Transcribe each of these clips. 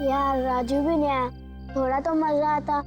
यार राजू भी नहीं आया, थोड़ा तो मजा आता।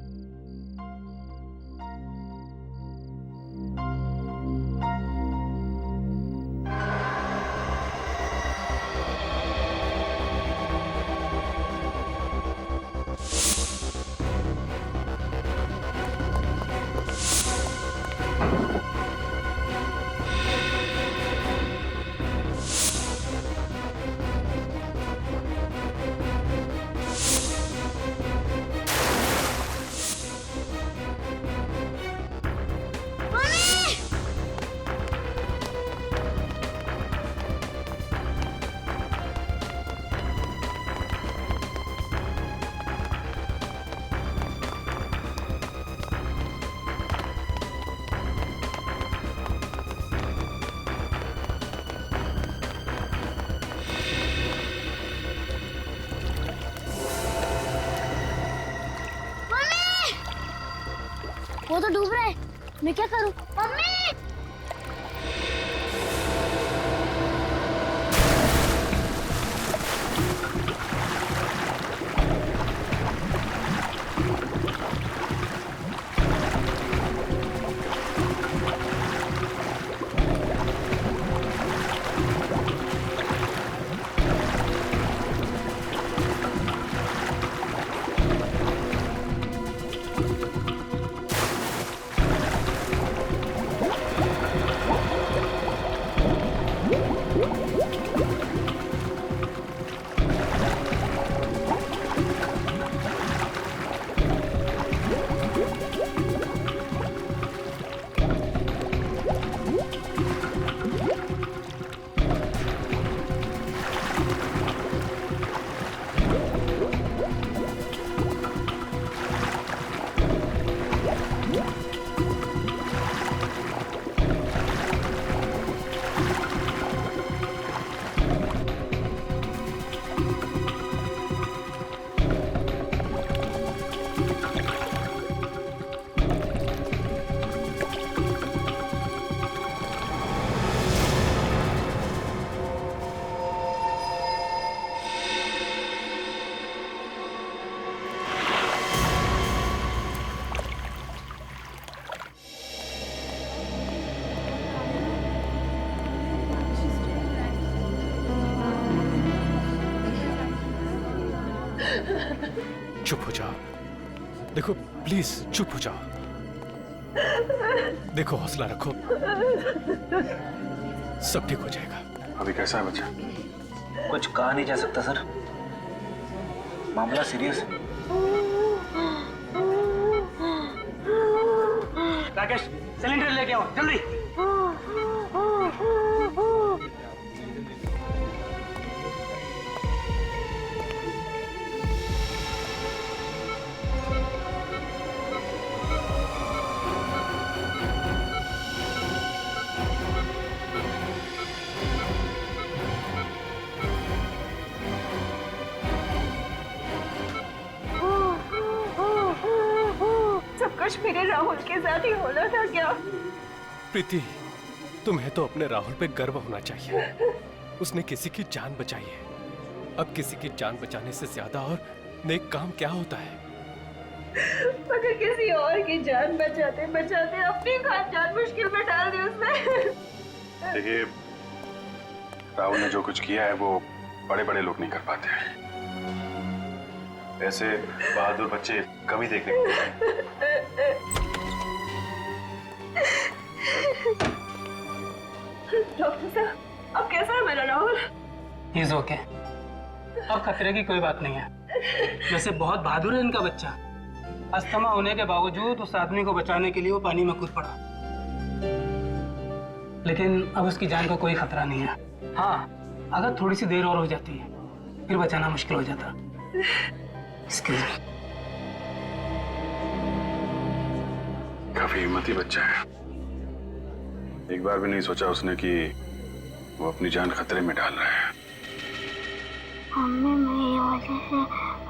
वो तो डूब रहा है, मैं क्या करूं? मम्मी! चुप हो जाओ। देखो प्लीज चुप हो जाओ। देखो हौसला रखो, सब ठीक हो जाएगा। अभी कैसा है बच्चा? कुछ कहा नहीं जा सकता सर, मामला सीरियस है। राकेश सिलेंडर लेके आओ जल्दी। कुछ मेरे राहुल के साथ ही होना था क्या? प्रीति, तुम्हें तो अपने राहुल पे गर्व होना चाहिए। उसने किसी की जान बचाई है। अब किसी की जान बचाने से ज्यादा और नेक काम क्या होता है? मगर किसी और की जान बचाते बचाते अपनी खास जान मुश्किल में डाल दी उसने। देखिए, राहुल ने जो कुछ किया है वो बड़े बड़े लोग नहीं कर पाते हैं। ऐसे बहादुर बच्चे कभी देखने को मिलते हैं। डॉक्टर साहब, अब कैसा है मेरा राहुल? He's okay। अब खतरे की कोई बात नहीं है। वैसे बहुत बहादुर है इनका बच्चा। अस्थमा होने के बावजूद उस आदमी को बचाने के लिए वो पानी में कूद पड़ा, लेकिन अब उसकी जान का कोई खतरा नहीं है। हाँ, अगर थोड़ी सी देर और हो जाती है फिर बचाना मुश्किल हो जाता। Excuse me। काफी हिम्मती बच्चा है। एक बार भी नहीं सोचा उसने कि वो अपनी जान खतरे में डाल रहा है। मम्मी, मेरी वजह से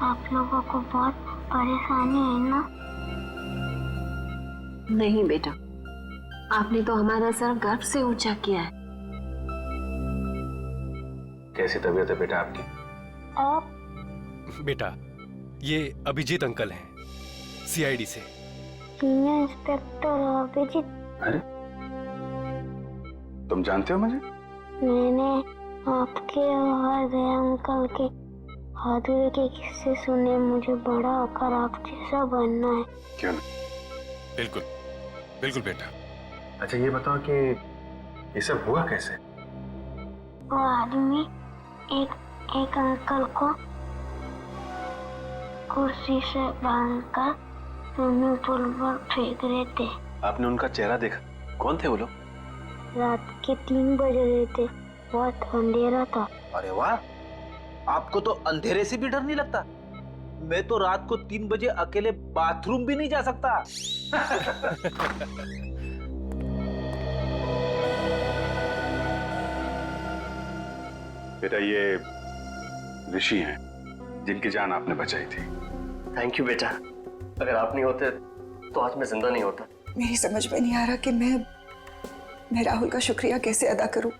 आप लोगों को बहुत परेशानी है ना? नहीं बेटा, आपने तो हमारा सर गर्व से ऊंचा किया है। कैसी तबीयत है बेटा आपकी? आप बेटा, ये अभिजीत अंकल हैं, सीआईडी से। सीनियर इंस्पेक्टर अभिजीत, अरे तुम जानते हो मुझे? मैंने आपके और दया अंकल के बहादुरी के किस्से सुने। मुझे बड़ा होकर आप जैसा बनना है। क्यों नहीं? बिल्कुल बिल्कुल बेटा। अच्छा ये बताओ कि ये सब हुआ कैसे? वो आदमी एक अंकल को कुर्सी से बांधकर स्विमिंग पूल पर फेंक रहे थे। आपने उनका चेहरा देखा? कौन थे वो लोग? रात के 3 बज रहे थे, बहुत अंधेरा था। अरे वाह, आपको तो अंधेरे से भी डर नहीं लगता? मैं तो रात को 3 बजे अकेले बाथरूम भी नहीं जा सकता। बेटा ये ऋषि हैं जिनकी जान आपने बचाई थी। थैंक यू बेटा, अगर आप नहीं होते तो आज मैं जिंदा नहीं होता। मेरी समझ में नहीं आ रहा कि मैं राहुल का शुक्रिया कैसे अदा करूं।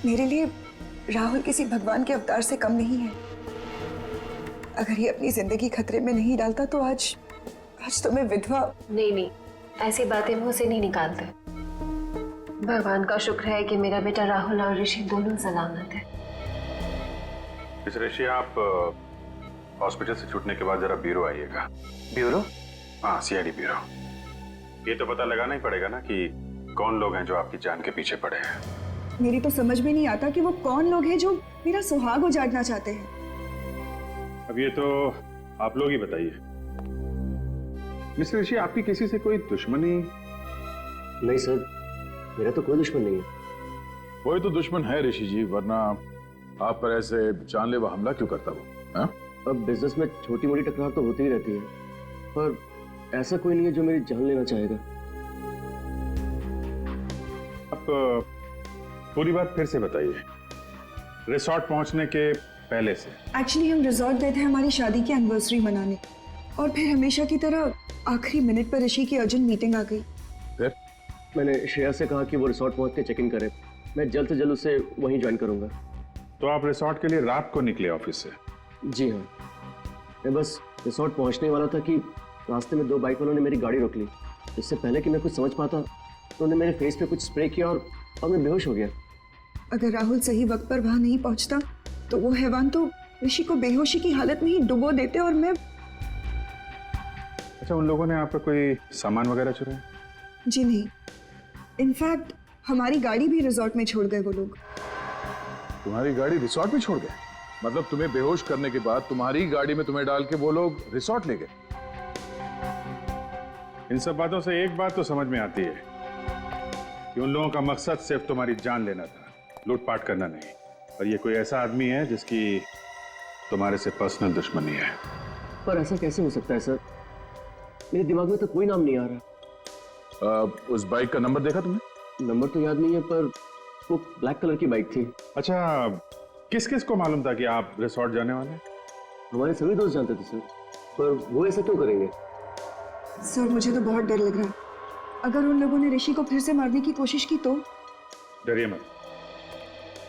मेरे लिए राहुल किसी भगवान के अवतार से कम नहीं है। अगर ये अपनी जिंदगी खतरे में नहीं डालता तो आज तो मैं विधवा। नहीं, ऐसी बातें मुंह से नहीं निकालते। भगवान का शुक्र है कि मेरा बेटा राहुल और ऋषि दोनों सलामत है। मिस ऋषि, आप हॉस्पिटल से छूटने के बाद जरा ब्यूरो आइएगा। ब्यूरो? हाँ, सीआईडी ब्यूरो। ये तो पता लगाना ही पड़ेगा ना कि कौन लोग हैं जो आपकी जान के पीछे पड़े हैं। मेरी तो समझ में नहीं आता कि वो कौन लोग हैं जो मेरा सुहाग उजाड़ना चाहते हैं। अब ये तो आप लोग ही बताइए। मिस्टर ऋषि, आपकी किसी से कोई दुश्मनी? नहीं सर, मेरा तो कोई दुश्मन नहीं है। कोई तो दुश्मन है ऋषि जी, वरना आप पर ऐसे जानलेवा हमला क्यों करता वो? हाँ? अब बिजनेस में छोटी मोटी टकरार तो होती ही रहती है, पर ऐसा कोई नहीं है जो मेरी जान लेना चाहेगा। आप पूरी बात फिर से बताइए, रिसोर्ट पहुंचने के पहले से। एक्चुअली हम रिजॉर्ट गए थे हमारी शादी की एनिवर्सरी मनाने, और फिर हमेशा की तरह आखिरी मिनट पर ऋषि की अर्जेंट मीटिंग आ गई। फिर मैंने श्रेया से कहा कि वो रिसोर्ट पहुंच के चेक इन करे। मैं जल्द से जल्द उसे वहीं ज्वाइन करूंगा। तो आप रिसोर्ट के लिए रात को निकले ऑफिस से? जी हाँ, मैं बस रिसोर्ट पहुंचने वाला था कि रास्ते में 2 बाइक वालों ने मेरी गाड़ी रोक ली। इससे पहले कि मैं कुछ समझ पाता तो उन्होंने मेरे फेस पे कुछ स्प्रे किया और मैं बेहोश हो गया। अगर राहुल सही वक्त पर वहां नहीं पहुंचता तो वो हैवान तो ऋषि को बेहोशी की हालत में ही डुबो देते और मैं। अच्छा, उन लोगों ने आपका कोई सामान वगैरह चुराया? जी नहीं, इनफैक्ट हमारी गाड़ी भी रिजॉर्ट में छोड़ गए वो लोग। तुम्हारी गाड़ी रिसोर्ट में छोड़ गए? मतलब तुम्हें बेहोश करने के बाद तुम्हारी गाड़ी में तुम्हें डाल के वो लोग रिसोर्ट ले गए? इन सब बातों से एक बात तो समझ में आती है कि उन लोगों का मकसद सिर्फ तुम्हारी जान लेना था, लूटपाट करना नहीं। और ये कोई ऐसा आदमी है जिसकी तुम्हारे से पर्सनल दुश्मनी है। पर ऐसा कैसे हो सकता है सर? मेरे दिमाग में तो कोई नाम नहीं आ रहा। उस बाइक का नंबर देखा तुमने? नंबर तो याद नहीं है, पर वो ब्लैक कलर की बाइक थी। अच्छा, किस किस को मालूम था कि आप रिसोर्ट जाने वाले हैं? हमारे सभी दोस्त जानते थे सर, पर वो ऐसा क्यों करेंगे? सर मुझे तो बहुत डर लग रहा है। अगर उन लोगों ने ऋषि को फिर से मारने की कोशिश की तो? डरिए मत,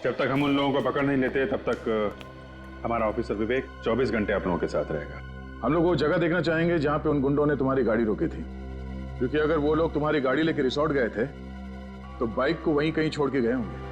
जब तक हम उन लोगों को पकड़ नहीं लेते तब तक हमारा ऑफिसर विवेक 24 घंटे आप लोगों के साथ रहेगा। हम लोग वो जगह देखना चाहेंगे जहां पे उन गुंडों ने तुम्हारी गाड़ी रोकी थी, क्योंकि अगर वो लोग तुम्हारी गाड़ी लेके रिसोर्ट गए थे तो बाइक को वहीं कहीं छोड़ के गए होंगे।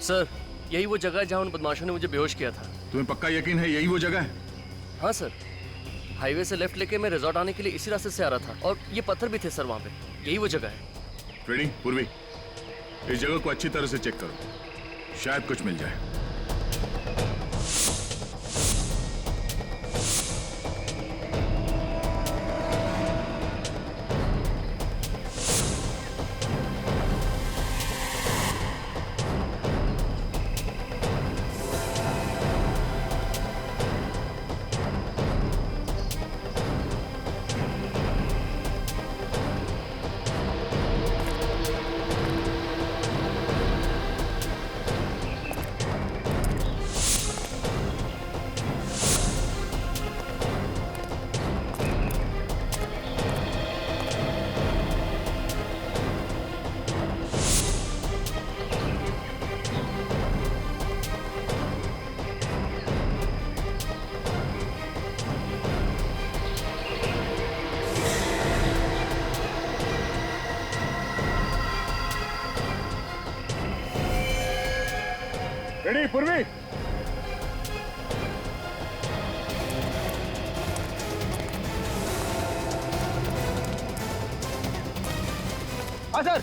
सर, यही वो जगह है जहाँ उन बदमाशों ने मुझे बेहोश किया था। तुम्हें पक्का यकीन है यही वो जगह है? हाँ सर, हाईवे से लेफ्ट लेके मैं रिजॉर्ट आने के लिए इसी रास्ते से आ रहा था, और ये पत्थर भी थे सर वहाँ पे। यही वो जगह है। ट्रेडिंग पूर्वी, इस जगह को अच्छी तरह से चेक करो, शायद कुछ मिल जाए। रेडी पूर्वी? हाँ सर।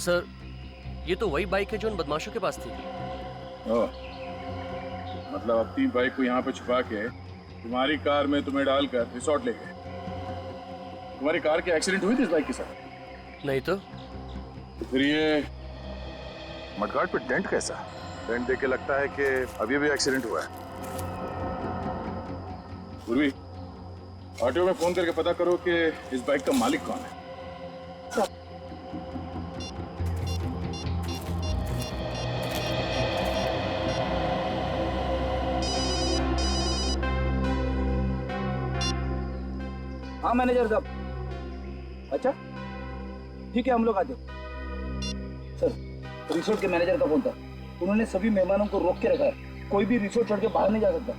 सर, ये तो वही बाइक है जो उन बदमाशों के पास थी। ओह, मतलब अपनी बाइक को यहाँ पे छुपा के तुम्हारी कार में तुम्हें डालकर रिसोर्ट ले गए। तुम्हारी कार की एक्सीडेंट हुई थी इस बाइक के साथ? नहीं तो फिर ये मडगार्ड पे डेंट कैसा? डेंट देख के लगता है कि अभी भी एक्सीडेंट हुआ है। पूर्वी, ऑटो में फोन करके पता करो कि इस बाइक का मालिक कौन है। हाँ मैनेजर साहब। अच्छा ठीक है, हम लोग आते। सर, रिसोर्ट के मैनेजर का फोन था। उन्होंने सभी मेहमानों को रोक के रखा है, कोई भी रिसोर्ट छोड़ के बाहर नहीं जा सकता।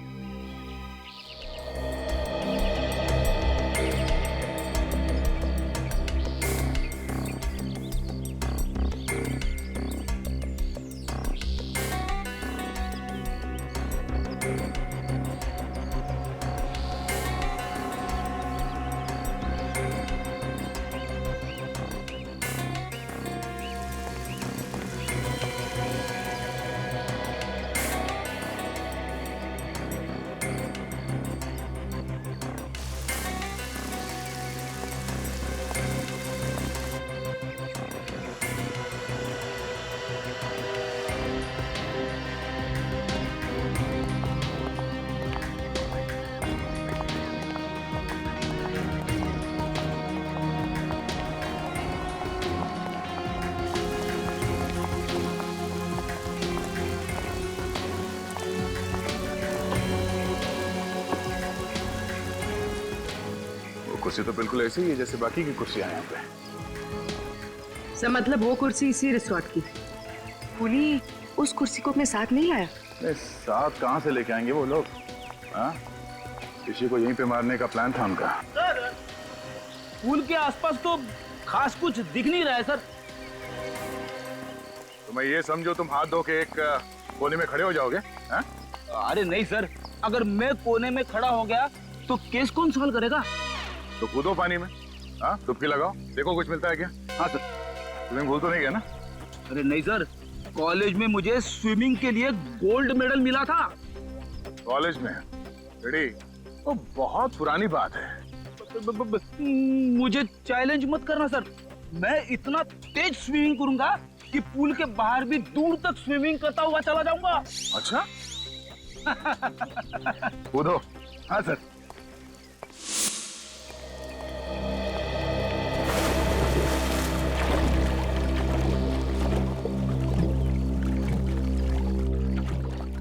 कुर्सी तो बिल्कुल ऐसी ही है जैसे बाकी की कुर्सियां हैं यहाँ पे। सर मतलब वो कुर्सी इसी रिसोर्ट की। पुली उस कुर्सी को अपने साथ नहीं लाया? साथ कहाँ से लेके आएंगे वो लोग? हाँ, किसी को यहीं पे मारने का प्लान था उनका। सर, पुल के आसपास तो खास कुछ दिख नहीं रहा है सर। तो मैं ये समझो तुम हाथ धो के एक कोने में खड़े हो जाओगे? हाँ? अरे नहीं सर, अगर मैं कोने में खड़ा हो गया तो केस कौन सॉल्व करेगा? तो कूदो पानी में, हाँ, डुबकी लगाओ, देखो कुछ मिलता है क्या? हाँ सर। तुम्हें भूल तो नहीं गया ना? अरे नहीं सर, कॉलेज में मुझे स्विमिंग के लिए गोल्ड मेडल मिला था। कॉलेज में? रेडी? तो बहुत पुरानी बात है। मुझे चैलेंज मत करना सर, मैं इतना तेज स्विमिंग करूंगा कि पुल के बाहर भी दूर तक स्विमिंग करता हुआ चला जाऊंगा। अच्छा? कूदो। हाँ सर।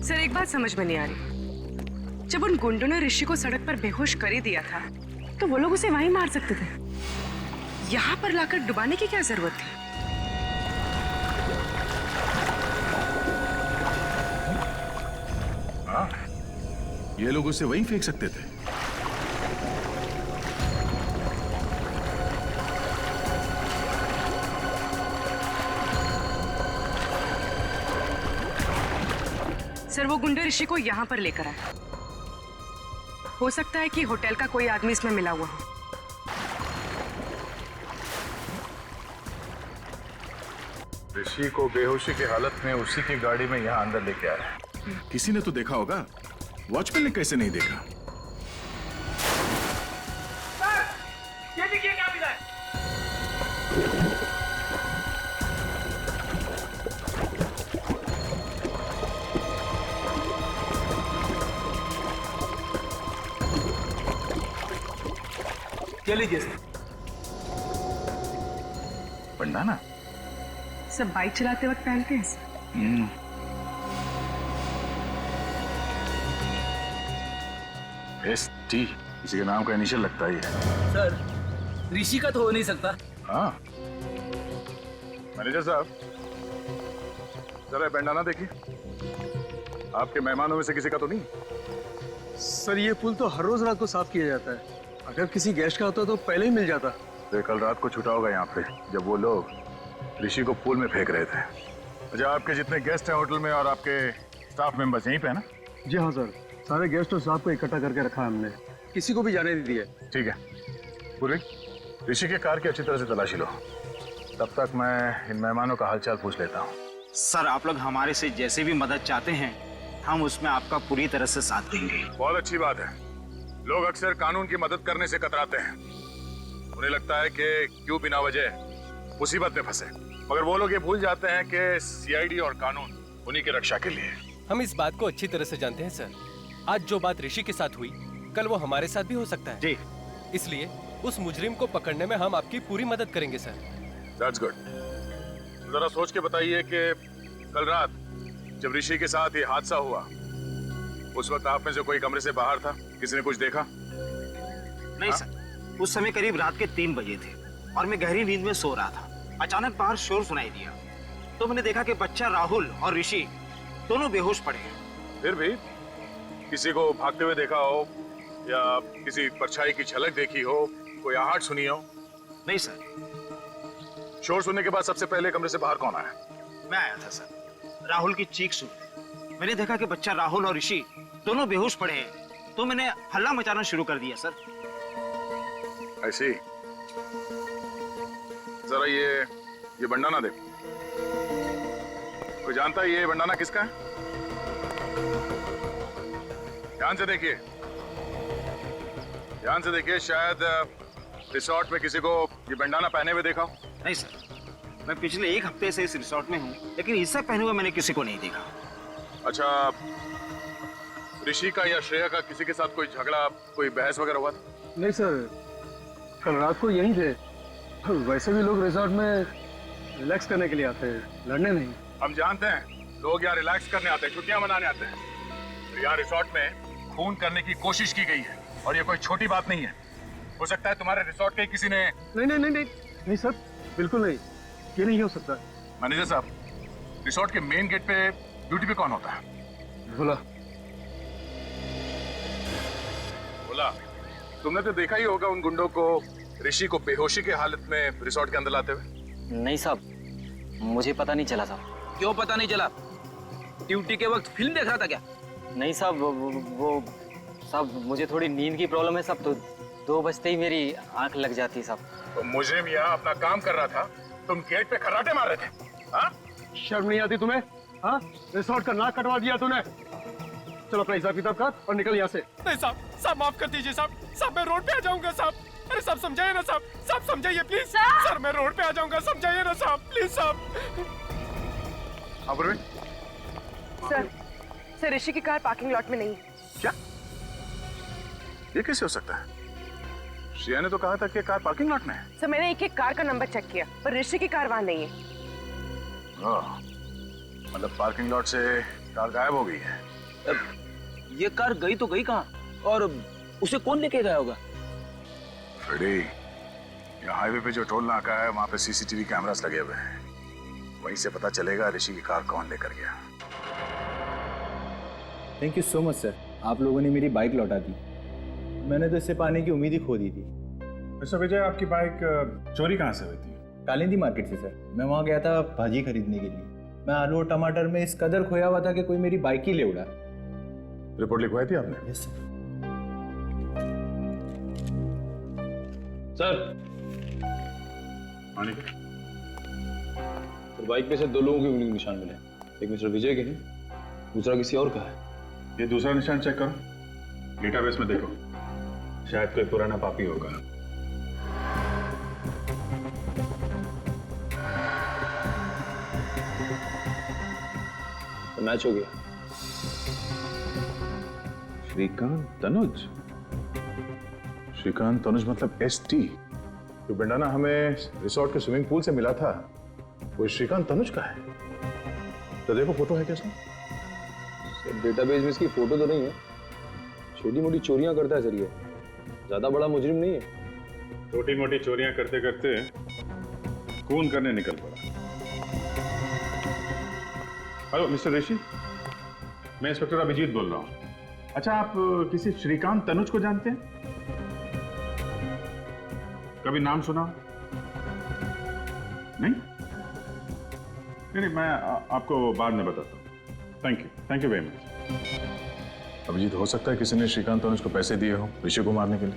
सर एक बात समझ में नहीं आ रही, जब उन गुंडों ने ऋषि को सड़क पर बेहोश कर ही दिया था तो वो लोग उसे वहीं मार सकते थे। यहाँ पर लाकर डुबाने की क्या जरूरत थी? हाँ, ये लोग उसे वहीं फेंक सकते थे। सर वो गुंडे ऋषि को यहाँ पर लेकर आए। हो सकता है कि होटल का कोई आदमी इसमें मिला हुआ हो। ऋषि को बेहोशी की हालत में उसी की गाड़ी में यहाँ अंदर लेके आया। किसी ने तो देखा होगा, वॉचमैन ने कैसे नहीं देखा? ये देखिए क्या मिला है। लीजिए सर। पढ़ना ना? सब बाइक चलाते वक्त पहनते हैं सर। ST किसी के नाम का इनिशियल लगता ही है। सर, ऋषि का तो हो नहीं सकता। हाँ, मैनेजर साहब, जरा बैंडाना देखिए। आपके मेहमानों में से किसी का तो नहीं? सर ये पुल तो हर रोज रात को साफ किया जाता है। अगर किसी गेस्ट का होता तो पहले ही मिल जाता। तो कल रात को छूटा होगा यहाँ पे जब वो लोग ऋषि को पूल में फेंक रहे थे। अच्छा, आपके जितने गेस्ट हैं होटल में और आपके स्टाफ मेंबर्स यहीं पे है ना? जी हाँ सर, सारे गेस्ट और स्टाफ को इकट्ठा करके रखा है हमने, किसी को भी जाने नहीं दिया। ठीक है पूर्वी, ऋषि के कार की अच्छी तरह से तलाशी लो। तब तक मैं इन मेहमानों का हालचाल पूछ लेता हूँ। सर आप लोग हमारे से जैसे भी मदद चाहते हैं हम उसमें आपका पूरी तरह से साथ देंगे। बहुत अच्छी बात है। लोग अक्सर कानून की मदद करने से कतराते हैं। उन्हें लगता है कि क्यों बिना वजह मुसीबत में फंसे, मगर वो लोग ये भूल जाते हैं कि सीआईडी और कानून उन्हीं की रक्षा के लिए। हम इस बात को अच्छी तरह से जानते हैं सर। आज जो बात ऋषि के साथ हुई कल वो हमारे साथ भी हो सकता है जी। इसलिए उस मुजरिम को पकड़ने में हम आपकी पूरी मदद करेंगे सर। That's good. जरा सोच के बताइए कि कल रात जब ऋषि के साथ ये हादसा हुआ उस वक्त आप में से कोई कमरे से बाहर था? किसी ने कुछ देखा? नहीं सर, उस समय करीब रात के 3 बजे थे और मैं गहरी नींद में सो रहा था। अचानक बाहर शोर सुनाई दिया तो मैंने देखा कि बच्चा राहुल और ऋषि दोनों बेहोश पड़े हैं। फिर भी किसी को भागते हुए देखा हो या किसी परछाई की झलक देखी हो, कोई आहट सुनी हो? नहीं सर। शोर सुनने के बाद सबसे पहले कमरे से बाहर कौन आया? मैं आया था सर। राहुल की चीख सुनी, मैंने देखा कि बच्चा राहुल और ऋषि दोनों बेहोश पड़े हैं तो मैंने हल्ला मचाना शुरू कर दिया सर। ऐसी जरा ये बंडाना देखो। कोई जानता है ये बंडाना किसका है? ध्यान से देखिए, ध्यान से देखिए। शायद रिसोर्ट में किसी को ये बंडाना पहने हुए देखा हो। नहीं सर, मैं पिछले 1 हफ्ते से इस रिसोर्ट में हूँ लेकिन इससे पहने हुए मैंने किसी को नहीं देखा। अच्छा, ऋषि का या श्रेया का किसी के साथ कोई झगड़ा, कोई बहस वगैरह हुआ था? नहीं सर, कल रात को यहीं थे। वैसे भी लोग रिसोर्ट में रिलैक्स करने के लिए आते हैं, लड़ने नहीं। हम जानते हैं लोग यहाँ रिलैक्स करने आते हैं, छुट्टियां मनाने आते हैं। तो यहाँ रिसोर्ट में खून करने की कोशिश की गई है और ये कोई छोटी बात नहीं है। हो सकता है तुम्हारे रिसोर्ट के किसी ने। नहीं नहीं नहीं नहीं नहीं सर, बिल्कुल नहीं, ये नहीं हो सकता। मैनेजर साहब, रिसोर्ट के मेन गेट पे ड्यूटी पे कौन होता है? बोला बोला तुमने तो देखा ही होगा उन गुंडों को ऋषि को बेहोशी के हालत में रिसोर्ट के अंदर लाते हुए। नहीं साहब, मुझे पता नहीं चला था। क्यों पता नहीं चला? ड्यूटी के वक्त फिल्म देख रहा था क्या? नहीं साहब, वो साहब मुझे थोड़ी नींद की प्रॉब्लम है साहब, तो 2 बजते ही मेरी आंख लग जाती साहब। तो मुजरिम यहाँ अपना काम कर रहा था, तुम गेट पे खर्राटे मार रहे थे। हाँ, शर्म नहीं आती तुम्हें? हाँ, रिसोर्ट का नाक कटवा दिया तूने। चलो अपना हिसाब किताब कर और निकल यहाँ से। नहीं साहब माफ कर दीजिए साहब मैं रोड पे आ जाऊंगा साहब। अरे साहब समझाइए ना साहब समझाइए प्लीज। सर मैं रोड पे आ जाऊंगा, समझाइए ना साहब प्लीज साहब। सर ऋषि की कार पार्किंग लॉट में नहीं। क्या? ये कैसे हो सकता है? श्रेया ने तो कहा था कि कार पार्किंग लॉट में है। सर मैंने एक कार का नंबर चेक किया पर ऋषि की कार वहाँ नहीं है। मतलब पार्किंग लॉट से कार गायब हो गई है। ये कार गई तो गई कहाँ और उसे कौन लेके गया होगा? फ्रेडी, यहाँ हाईवे पे जो टोल नाका है वहाँ पे सीसीटीवी कैमरास लगे हुए हैं, वहीं से पता चलेगा ऋषि की कार कौन लेकर गया। Thank you so much sir, आप लोगों ने मेरी बाइक लौटा दी। मैंने तो इससे पाने की उम्मीद ही खो दी थी। मिस्टर विजय, आपकी बाइक चोरी कहाँ से हुई थी? कालिंदी मार्केट से सर। मैं वहाँ गया था भाजी खरीदने के लिए। मैं आलू और टमाटर में इस कदर खोया हुआ था कि कोई मेरी बाइक ही ले उड़ा। रिपोर्ट लिखवाई थी आपने? Yes sir. सर आने सर, बाइक पे से 2 लोगों के उंगली के निशान मिले। एक मिस्टर विजय के हैं, दूसरा किसी और का है। ये दूसरा निशान चेक करो, डेटाबेस में देखो, शायद कोई पुराना पापी होगा। तो मैच हो गया। श्रीकांत तनुज? श्रीकांत तनुज मतलब ST? जो बंडाना हमें रिसोर्ट के स्विमिंग पूल से मिला था वो श्रीकांत तनुज का है। तो देखो फोटो है क्या सर? डेटाबेस में इसकी फोटो तो नहीं है। छोटी मोटी चोरियां करता है सर, ये ज्यादा बड़ा मुजरिम नहीं है। छोटी मोटी चोरियां करते करते खून करने निकल पड़ा। हेलो मिस्टर ऋषि, मैं इंस्पेक्टर अभिजीत बोल रहा हूँ। अच्छा, आप किसी श्रीकांत तनुज को जानते हैं? कभी नाम सुना? नहीं? नहीं, मैं आपको बाद में बताता हूँ। Thank you very much. Abhijit, हो सकता है किसी ने श्रीकांत तनुज को पैसे दिए हो ऋषि को मारने के लिए,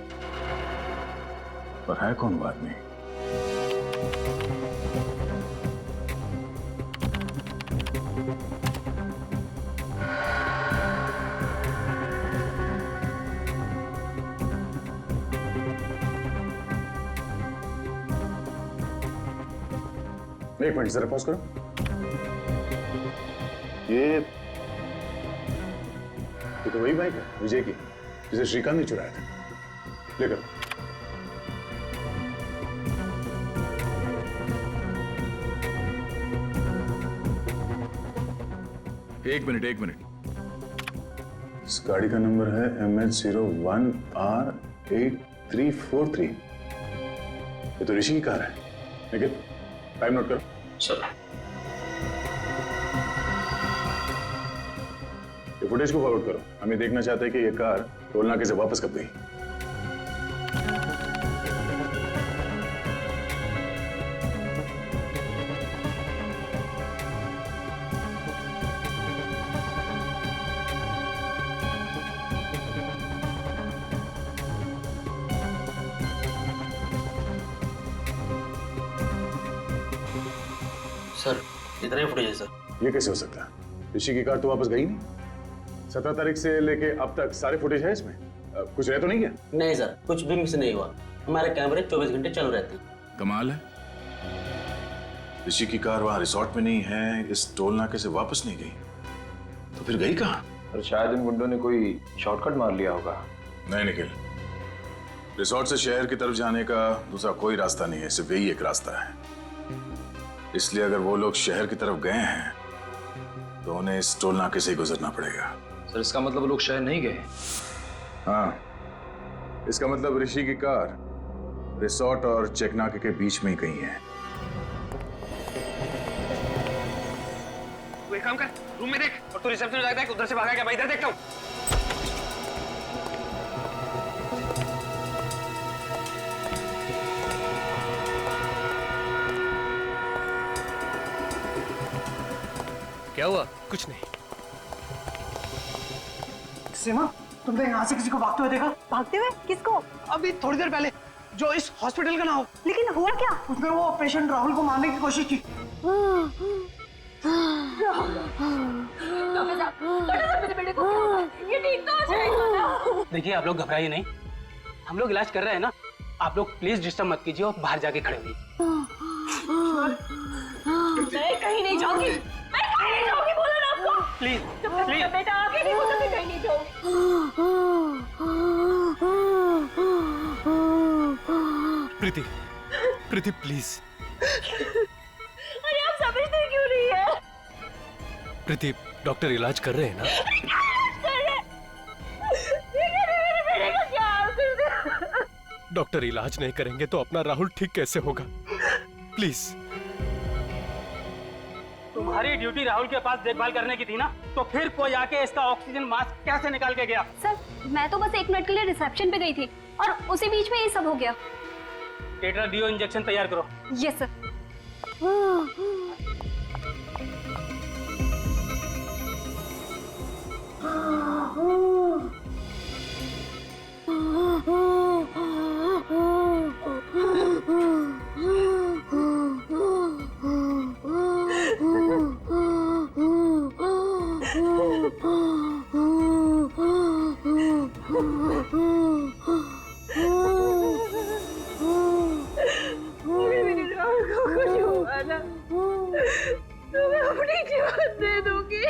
पर है कौन वो आदमी? एक मिनट जरा पॉज करो। ये तो वही बाइक है विजय की, जिसे श्रीकांत ने चुराया था। लेकर एक मिनट। इस गाड़ी का नंबर है MH01R8343। ये तो ऋषि की कार है। लेकिन टाइम नोट करो। सर, ये फुटेज को फॉरवर्ड करो। हम ये देखना चाहते हैं कि ये कार टोल नाके से वापस कब गई। सर इतना ही फुटेज है सर। ये कैसे हो सकता है? ऋषि की कार तो वापस गई नहीं। 17 तारीख से लेके अब तक सारे फुटेज है इसमें। कुछ रह तो नहीं गया? नहीं सर, कुछ भी मिस नहीं हुआ। हमारे कैमरे 24 घंटे चालू रहते हैं। कमाल है। ऋषि की कार वहां रिसोर्ट में नहीं है, इस टोल नाके से वापस नहीं गई, तो फिर गई कहाँ? और शायद इन गुंडों ने कोई शॉर्टकट मार लिया होगा। नहीं निखिल, रिसोर्ट से शहर की तरफ जाने का दूसरा कोई रास्ता नहीं है, सिर्फ यही एक रास्ता है। इसलिए अगर वो लोग शहर की तरफ गए हैं तो उन्हें इस टोल नाके से ही गुजरना पड़ेगा। सर इसका मतलब वो लोग शहर नहीं गए? हाँ, इसका मतलब ऋषि की कार रिसोर्ट और चेकनाके के बीच में ही कहीं है। तू एक काम कर, रूम में देख, और तू रिसेप्शन जाकर देख, उधर से भागा क्या? मैं इधर देखता हूँ। क्या हुआ? कुछ नहीं। सीमा, तुमने यहाँ से किसी को भागते हुए देखा? भागते हुए? किसको? अभी थोड़ी देर पहले, जो इस हॉस्पिटल का ना हो। लेकिन हुआ क्या? उसने वो पेशेंट राहुल को मारने की कोशिश की। देखिए, आप लोग घबराइए नहीं, हम लोग इलाज कर रहे हैं ना। आप लोग प्लीज डिस्टर्ब मत कीजिए और बाहर जाके खड़े होइए। मैं कहीं नहीं जाऊंगी, बोला ना आपको। प्लीज प्लीज बेटा, आगे नहीं बोला, मैं कहीं नहीं जाऊंगी। प्रीति प्लीज। अरे आप समझते क्यों नहीं है? प्रीति, डॉक्टर इलाज कर रहे हैं ना? डॉक्टर इलाज नहीं करेंगे तो अपना राहुल ठीक कैसे होगा? प्लीज। तुम्हारी ड्यूटी राहुल के पास देखभाल करने की थी ना, तो फिर कोई आके इसका ऑक्सीजन मास्क कैसे निकाल के गया? सर, मैं तो बस 1 मिनट के लिए रिसेप्शन पे गई थी और उसी बीच में ये सब हो गया। टेट्राडियो इंजेक्शन तैयार करो। Yes sir. अपनी जीवन दे दूंगी।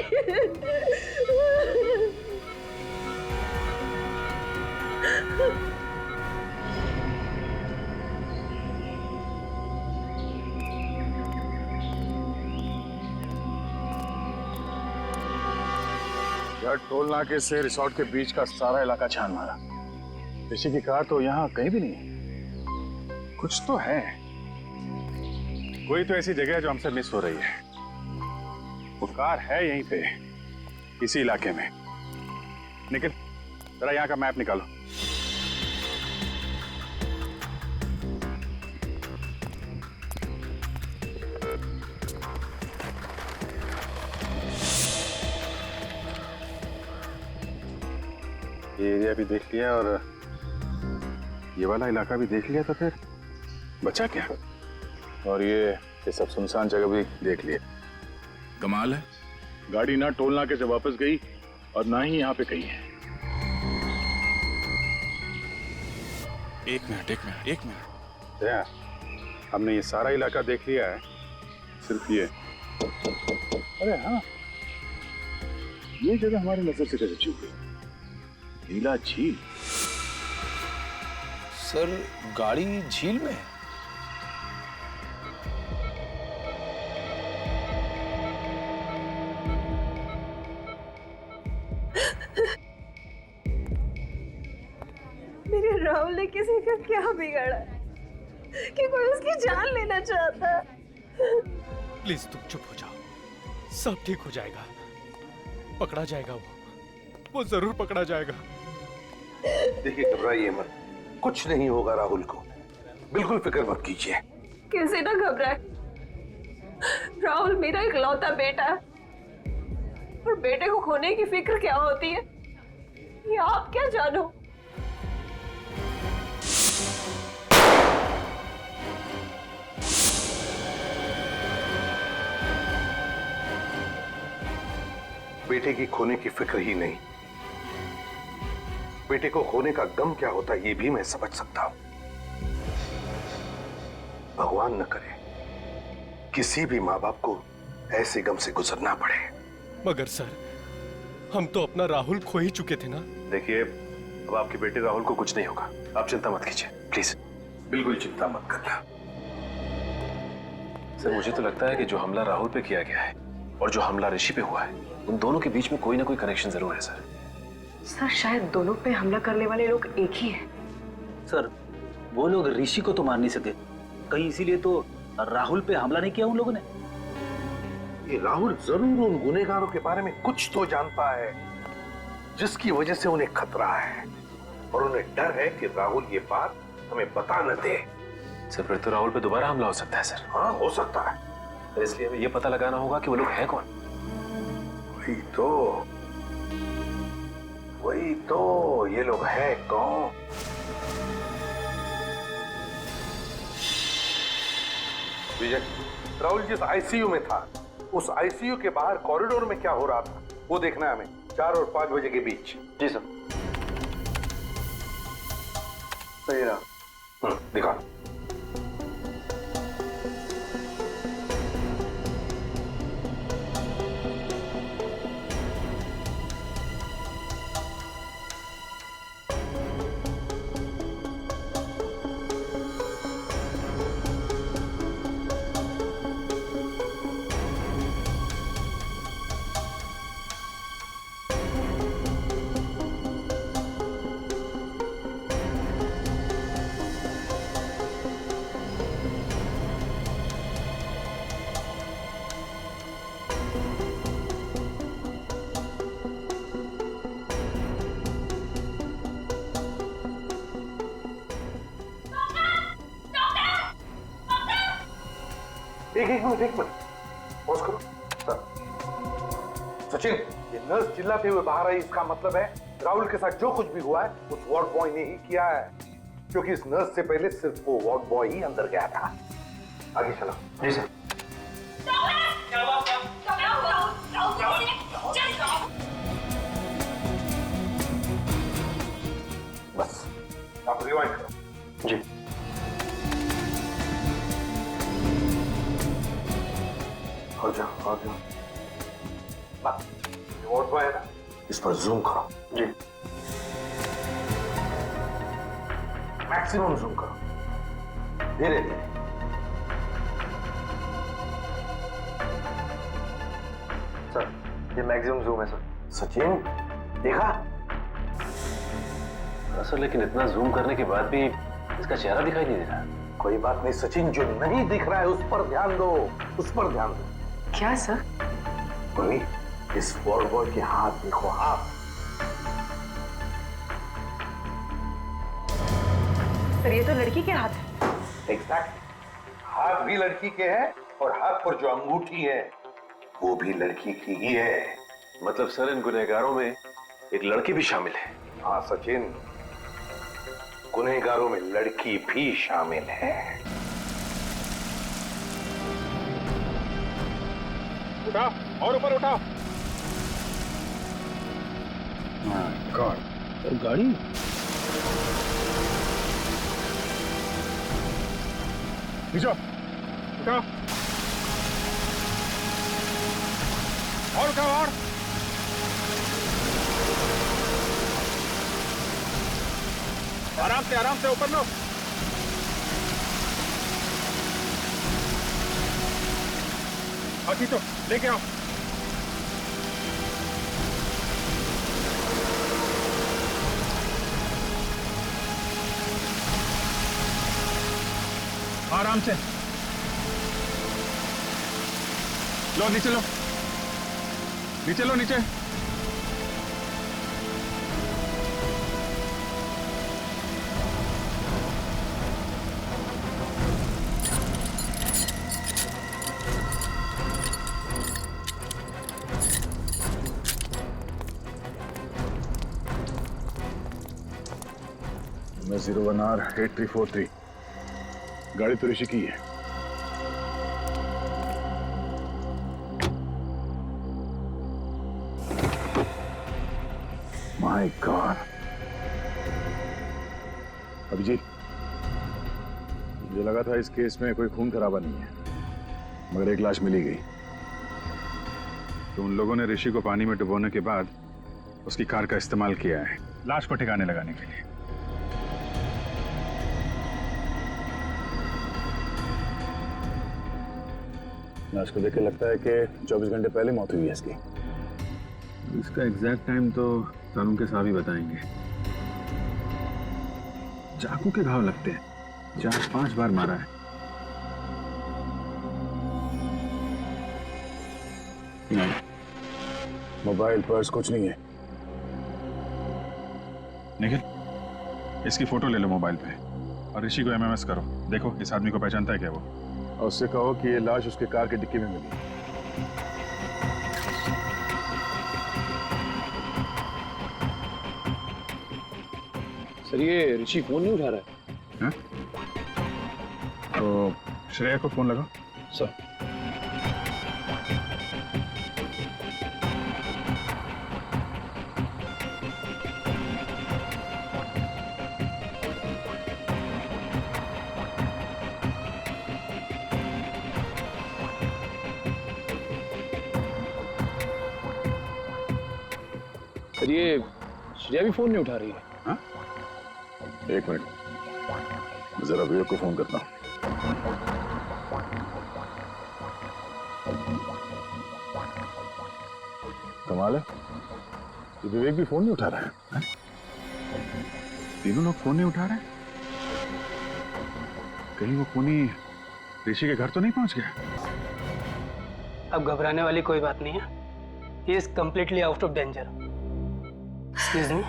यार, टोल नाके से रिसोर्ट के बीच का सारा इलाका छान मारा। ऋषि की कार तो यहाँ कहीं भी नहीं है। कुछ तो है, कोई तो ऐसी जगह है जो हमसे मिस हो रही है। वो कार है यहीं पे, इसी इलाके में। निखिल, जरा यहाँ का मैप निकालो। ये एरिया भी देख लिया और ये वाला इलाका भी देख लिया, तो फिर बचा क्या? और ये सब सुनसान जगह भी देख लिया। कमाल है, गाड़ी ना टोल नाके से वापस गई और ना ही यहाँ पे कहीं है। एक मिनट। हमने ये सारा इलाका देख लिया है, सिर्फ ये। अरे हाँ, ये जगह हमारी नजर से कैसे चूक गई? नीला झील। सर, गाड़ी झील में है? मेरे राहुल ने किसी का क्या बिगाड़ा कि कोई उसकी जान लेना चाहता? प्लीज तुम चुप हो जाओ, सब ठीक हो जाएगा। पकड़ा जाएगा, वो जरूर पकड़ा जाएगा। देखिए, घबराइए मत, कुछ नहीं होगा राहुल को, बिल्कुल फिक्र मत कीजिए। कैसे ना घबराए, राहुल मेरा इकलौता बेटा है और बेटे को खोने की फिक्र क्या होती है ये आप क्या जानो। बेटे की खोने की फिक्र ही नहीं, बेटे को खोने का गम क्या होता है ये भी मैं समझ सकता हूं। भगवान न करे किसी भी माँ बाप को ऐसे गम से गुजरना पड़े। मगर सर, हम तो अपना राहुल खो ही चुके थे ना। देखिए, अब आपके बेटे राहुल को कुछ नहीं होगा, आप चिंता मत कीजिए, प्लीज बिल्कुल चिंता मत करना। सर, मुझे तो लगता है कि जो हमला राहुल पे किया गया है और जो हमला ऋषि पे हुआ है, उन दोनों के बीच में कोई ना कोई कनेक्शन जरूर है सर। सर, शायद दोनों पे हमला करने वाले लोग एक ही हैं। सर, वो लोग ऋषि को तो मार नहीं सके, कहीं इसीलिए तो राहुल पे हमला नहीं किया उन लोगों ने। ये राहुल जरूर उन गुनहगारों के बारे में कुछ तो जानता है जिसकी वजह से उन्हें खतरा है, और उन्हें डर है कि राहुल ये बात हमें बता न दे। सर, फिर तो राहुल पे दोबारा हमला हो सकता है सर। हाँ, हो सकता है। तो इसलिए हमें ये पता लगाना होगा कि वो लोग हैं कौन। वही तो ये लोग हैं कौन? विजय, राहुल जिस आईसीयू में था, उस आईसीयू के बाहर कॉरिडोर में क्या हो रहा था वो देखना है हमें, 4 और 5 बजे के बीच। जी सर। सही रहा। दिखा। एक मिनट पॉज करो। सर, सचिन, ये नर्स चिल्लाते हुए बाहर आई, इसका मतलब है राहुल के साथ जो कुछ भी हुआ है उस वार्ड बॉय ने ही किया है, क्योंकि इस नर्स से पहले सिर्फ वो वार्ड बॉय ही अंदर गया था। आगे चलो। जी सर। बस आप रिवाइंड करो। जी। और जाओ। वार्ड बॉय है ना, इस पर जूम करो। जी। मैक्सिमम जूम करो, धीरे धीरे। सर, ये मैक्सिमम जूम है सर। सचिन, देखा? सर, लेकिन इतना जूम करने के बाद भी इसका चेहरा दिखाई नहीं दे रहा। कोई बात नहीं सचिन, जो नहीं दिख रहा है उस पर ध्यान दो, उस पर ध्यान दो। क्या सर? मम्मी, इस बॉय के हाथ देखो, हाथ। सर ये तो लड़की के हाथ है। एग्जैक्ट, हाथ भी लड़की के हैं और हाथ पर जो अंगूठी है वो भी लड़की की ही है। मतलब सर इन गुनहगारों में एक लड़की भी शामिल है? हाँ सचिन, गुनहगारों में लड़की भी शामिल है। उठाओ और ऊपर उठाओ। गॉड, गाड़ी खींचो, उठाओ और उठाओ और। आराम से ऊपर लो। खींचो, लेके आओ। आराम से लो, नीचे लो, नीचे लो, नीचे। मैं 01R8343, गाड़ी तो ऋषि की है। माय गॉड, अभिजीत, मुझे लगा था इस केस में कोई खून खराबा नहीं है, मगर एक लाश मिली गई। तो उन लोगों ने ऋषि को पानी में डुबोने के बाद उसकी कार का इस्तेमाल किया है लाश को ठिकाने लगाने के लिए। लाश को देख के लगता है कि 24 घंटे पहले मौत हुई है इसकी। इसका एग्जैक्ट टाइम तो कानून के साहब ही बताएंगे। चाकू के घाव लगते हैं, 4-5 बार मारा है। नहीं, मोबाइल पर्स कुछ नहीं है। निखिल, इसकी फोटो ले लो मोबाइल पे और ऋषि को एमएमएस करो। देखो इस आदमी को पहचानता है क्या वो, और उससे कहो कि ये लाश उसके कार की डिक्की में मिली। सर ये ऋषि फोन नहीं उठा रहा है। तो श्रेया को फोन लगाओ। सर सर ये श्रेया भी फोन नहीं उठा रही है। हाँ? एक मिनट, जरा विवेक को फोन करता हूँ। कमाल है, ये विवेक भी फोन नहीं उठा रहा है। हाँ? तीनों लोग फोन नहीं उठा रहे। कहीं वो खूनी ऋषि के घर तो नहीं पहुंच गया? अब घबराने वाली कोई बात नहीं है। He is completely out of danger. Excuse me.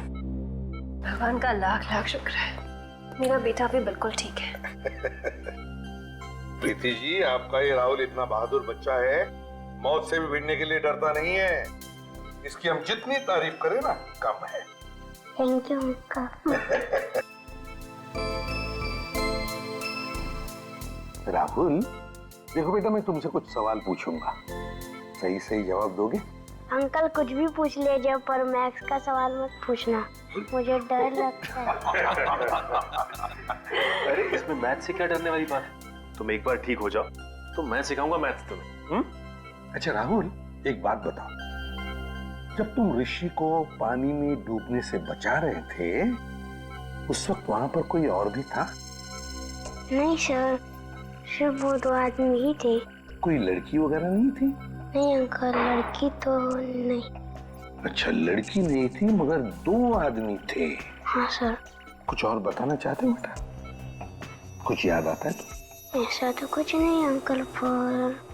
भगवान का लाख लाख शुक्र है, मेरा बेटा भी बिल्कुल ठीक है। प्रीति जी, आपका ये राहुल इतना बहादुर बच्चा है, मौत से भी भिड़ने के लिए डरता नहीं है। इसकी हम जितनी तारीफ करें ना कम है। Thank you uncle. राहुल, देखो बेटा, मैं तुमसे कुछ सवाल पूछूंगा, सही सही जवाब दोगे? अंकल कुछ भी पूछ लीजिए, पर मैथ्स का सवाल मत पूछना, मुझे डर लगता है। अरे इसमें मैथ से क्या डरने वाली बात है? तुम एक बार ठीक हो जाओ तो मैं सिखाऊंगा मैथ्स तुम्हें। अच्छा राहुल, एक बात बताओ, जब तुम ऋषि को पानी में डूबने से बचा रहे थे, उस वक्त वहां पर कोई और भी था? नहीं सर, सिर्फ वो 2 आदमी ही थे। कोई लड़की वगैरह नहीं थी? नहीं अंकल, लड़की तो नहीं। अच्छा, लड़की नहीं थी मगर 2 आदमी थे। हाँ सर। कुछ और बताना चाहते हो बेटा? कुछ याद आता है तो? ऐसा तो कुछ नहीं अंकल, पर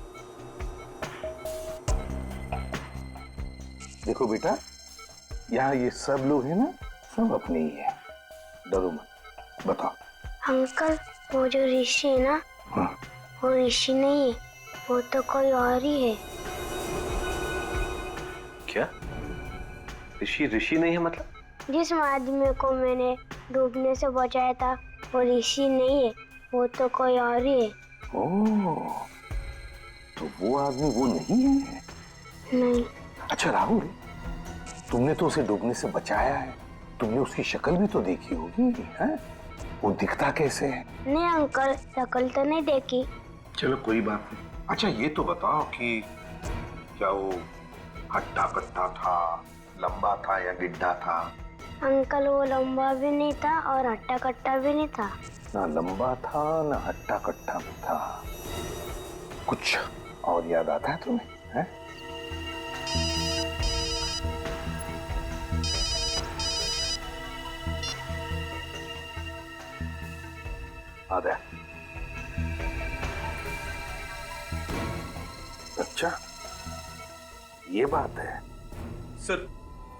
देखो बेटा, यहाँ ये सब लोग हैं ना, सब अपने ही है, डरो मत। बताओ। अंकल, वो जो ऋषि है ना, हाँ। वो ऋषि नहीं है, वो तो कोई और ही है। क्या? ऋषि ऋषि नहीं है मतलब? जिस आदमी को मैंने डूबने से बचाया था वो ऋषि नहीं है, वो तो कोई और ही है। ओह, तो वो आदमी वो नहीं है? नहीं। अच्छा राहुल, तुमने तो उसे डूबने से बचाया है, तुमने उसकी शक्ल भी तो देखी होगी, हैं? वो दिखता कैसे है? नहीं अंकल, शक्ल तो नहीं देखी। चलो कोई बात नहीं। अच्छा ये तो बताओ कि क्या वो हट्टा कट्टा था, लंबा था या गिड्ढा था? अंकल, वो लंबा भी नहीं था और हट्टा कट्टा भी नहीं था। ना लंबा था ना हट्टा कट्टा भी था। कुछ और याद आता है तुम्हें? हैं? आदा। अच्छा ये बात है। सर,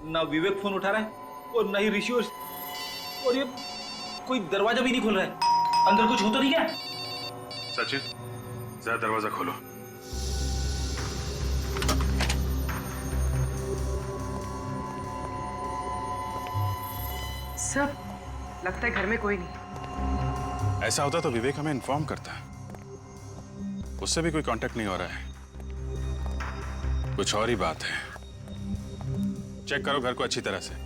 ना विवेक फोन उठा रहा है और ना ही ऋषि, और ये कोई दरवाजा भी नहीं खोल रहा है। अंदर कुछ हो तो नहीं क्या? सचिन, जरा दरवाजा खोलो। सब लगता है घर में कोई नहीं। ऐसा होता तो विवेक हमें इन्फॉर्म करता। उससे भी कोई कांटेक्ट नहीं हो रहा है। कुछ और ही बात है। चेक करो घर को अच्छी तरह से।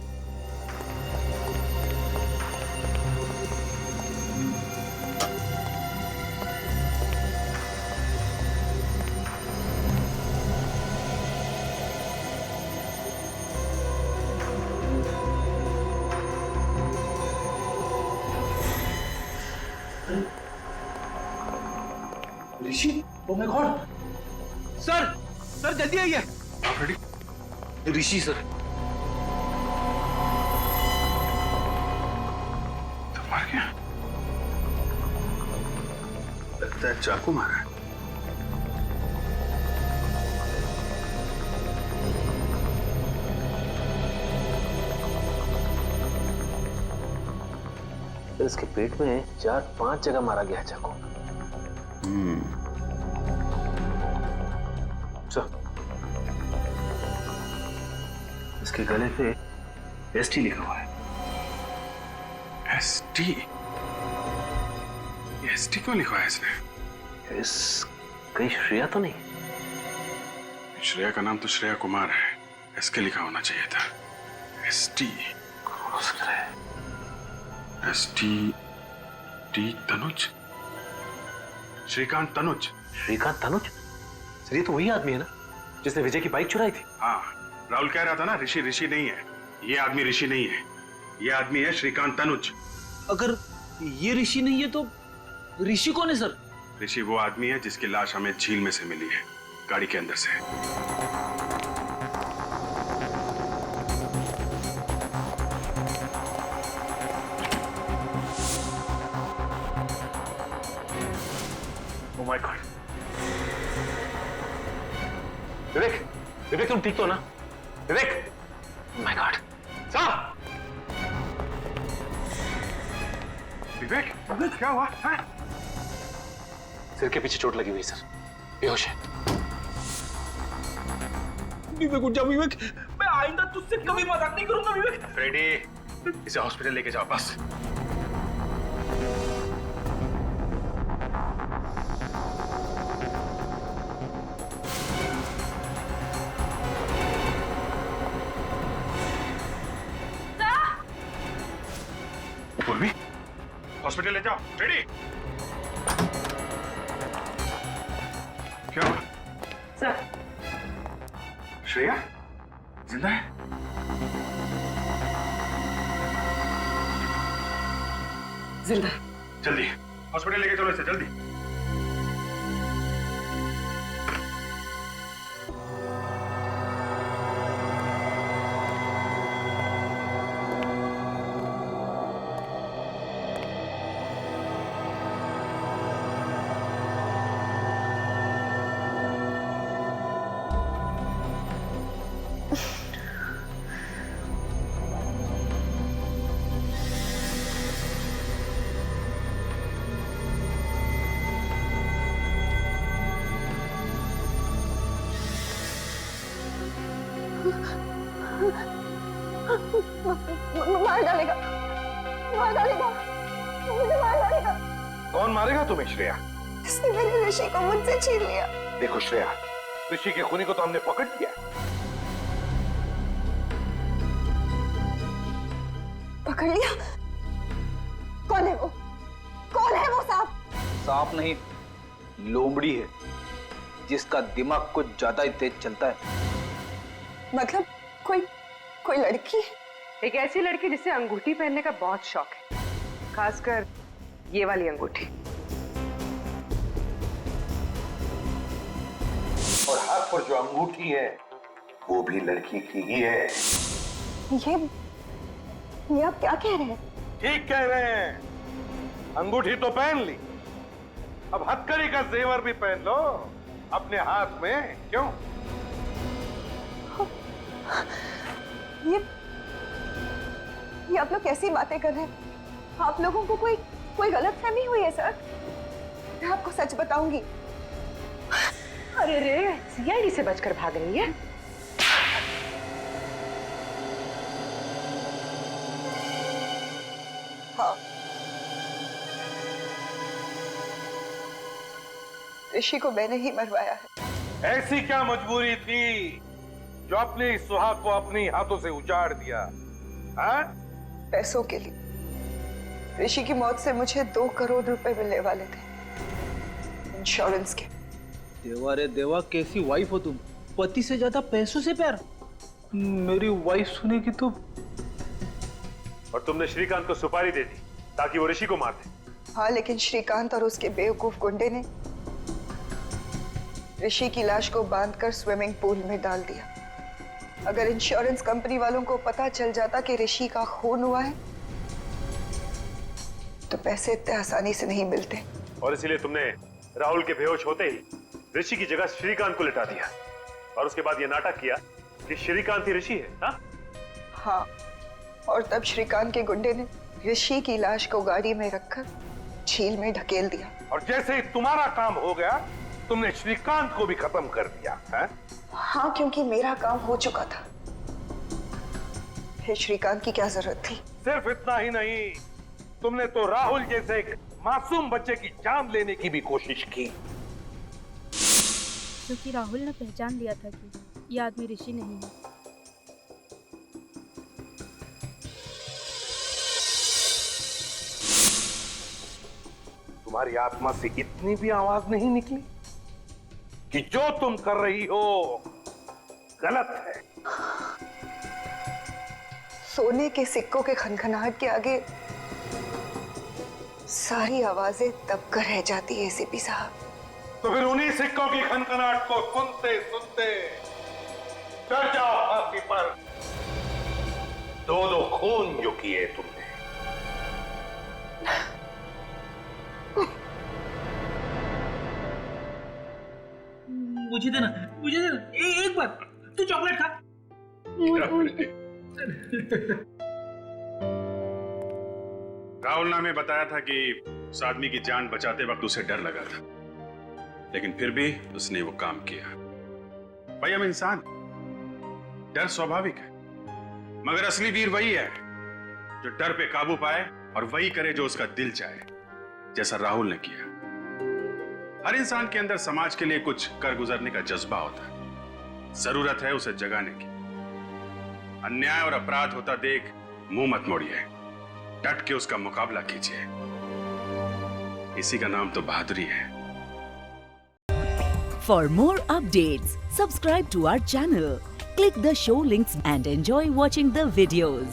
Rishi, oh my god! Sir, sir जल्दी आइए। आप रेडी? ऋषि सर। तो मर गया? लगता है चाकू मारा है। इसके पेट में 4-5 जगह मारा गया है चाकू। इसके गले पे एसटी लिखा हुआ है। एसटी? ये एसटी क्यों लिखा है इसने? इस कहीं श्रेया तो नहीं? श्रेया का नाम तो श्रेया कुमार है। एसके लिखा होना चाहिए था। एसटी हो सकता है। ST T Tanuj, Shrikant Tanuj. Shrikant Tanuj? Sir ये तो वही आदमी है ना जिसने विजय की बाइक चुराई थी। हाँ, राहुल कह रहा था ना ऋषि ऋषि नहीं है। ये आदमी ऋषि नहीं है, ये आदमी है श्रीकांत तनुज। अगर ये ऋषि नहीं है तो ऋषि कौन है सर? ऋषि वो आदमी है जिसकी लाश हमें झील में से मिली है, गाड़ी के अंदर से। Oh my God! विवेक, विवेक तुम ठीक तो ना? विवेक! Oh my God! साहब! विवेक, विवेक क्या हुआ? हाँ? सिर के पीछे चोट लगी हुई सर, बेहोश है। विवेक उठ जाओ विवेक, मैं आइंदा तुझसे कभी मजाक नहीं करूंगा विवेक। फ्रेडी, इसे हॉस्पिटल लेके जाओ बस। पूर्वी, हॉस्पिटल ले जाओ। फ्रेडी, क्या हुआ? सर, श्रेया जिंदा है? जिंदा। जल्दी हॉस्पिटल लेके चलो इसे, जल्दी। मार डालेगा, मार डालेगा, मुझे मार डालेगा। कौन मारेगा तुम्हें श्रेया? इसने मेरे ऋषि को मुझसे छीन लिया। देखो श्रेया, ऋषि के खूनी को तो हमने पकड़ लिया। पकड़ लिया? कौन है वो? कौन है वो सांप? सांप नहीं, लोमड़ी है, जिसका दिमाग कुछ ज्यादा ही तेज चलता है। मतलब कोई लड़की? एक ऐसी लड़की जिसे अंगूठी पहनने का बहुत शौक है, खासकर ये वाली अंगूठी। और हाथ पर जो अंगूठी है वो भी लड़की की ही है। ये आप क्या कह रहे हैं? ठीक कह रहे हैं। अंगूठी तो पहन ली, अब हथकड़ी का जेवर भी पहन लो अपने हाथ में। क्यों? ये आप लोग कैसी बातें कर रहे हैं? आप लोगों को कोई गलतफहमी हुई है सर? मैं आपको सच बताऊंगी। अरे रे, सीआईडी से बचकर भाग रही है। हाँ, ऋषि को मैंने ही मरवाया है। ऐसी क्या मजबूरी थी जो अपने सुहाग को अपने हाथों से उजाड़ दिया? हाँ? पैसों के लिए। ऋषि की मौत से मुझे 2 करोड़ रुपए मिलने वाले थे, इंश्योरेंस के। देवा रे देवा, कैसी वाइफ हो तुम? पति से ज्यादा पैसों से प्यार। मेरी वाइफ सुनेगी तो। और तुमने श्रीकांत को सुपारी दे दी ताकि वो ऋषि को मार दे। हाँ, लेकिन श्रीकांत और उसके बेवकूफ गुंडे ने ऋषि की लाश को बांधकर स्विमिंग पूल में डाल दिया। अगर इंश्योरेंस कंपनी वालों को पता चल जाता कि ऋषि का खून हुआ है तो पैसे इतने आसानी से नहीं मिलते। और इसीलिए तुमने राहुल के बेहोश होते ही ऋषि की जगह श्रीकांत को लिटा दिया और उसके बाद ये नाटक किया कि श्रीकांत ही ऋषि है। हाँ, और तब श्रीकांत के गुंडे ने ऋषि की लाश को गाड़ी में रखकर झील में ढकेल दिया। और जैसे ही तुम्हारा काम हो गया तुमने श्रीकांत को भी खत्म कर दिया है? हाँ, क्योंकि मेरा काम हो चुका था। फिर श्रीकांत की क्या जरूरत थी? सिर्फ इतना ही नहीं, तुमने तो राहुल जैसे एक मासूम बच्चे की जान लेने की भी कोशिश की। क्योंकि राहुल ने पहचान लिया था कि ये आदमी ऋषि नहीं है। तुम्हारी आत्मा से इतनी भी आवाज नहीं निकली कि जो तुम कर रही हो गलत है? सोने के सिक्कों के खनखनाहट के आगे सारी आवाजें दबकर रह जाती है एसीपी साहब। तो फिर उन्हीं सिक्कों की खनखनाहट को सुनते सुनते चढ़ जाओ फांसी पर। 2 खून जो किए तुमने। मुझे देना, मुझे देना। एक बार तू चॉकलेट खा। राहुल ने हमें बताया था कि उस आदमी की जान बचाते वक्त उसे डर लगा था, लेकिन फिर भी उसने वो काम किया। भाई, हम इंसान, डर स्वाभाविक है, मगर असली वीर वही है जो डर पे काबू पाए और वही करे जो उसका दिल चाहे, जैसा राहुल ने किया। हर इंसान के अंदर समाज के लिए कुछ कर गुजरने का जज्बा होता है, जरूरत है उसे जगाने की। अन्याय और अपराध होता देख मुंह मत मोड़िए, डट के उसका मुकाबला कीजिए। इसी का नाम तो बहादुरी है। For more updates, subscribe to our channel, click the show links and enjoy watching the videos.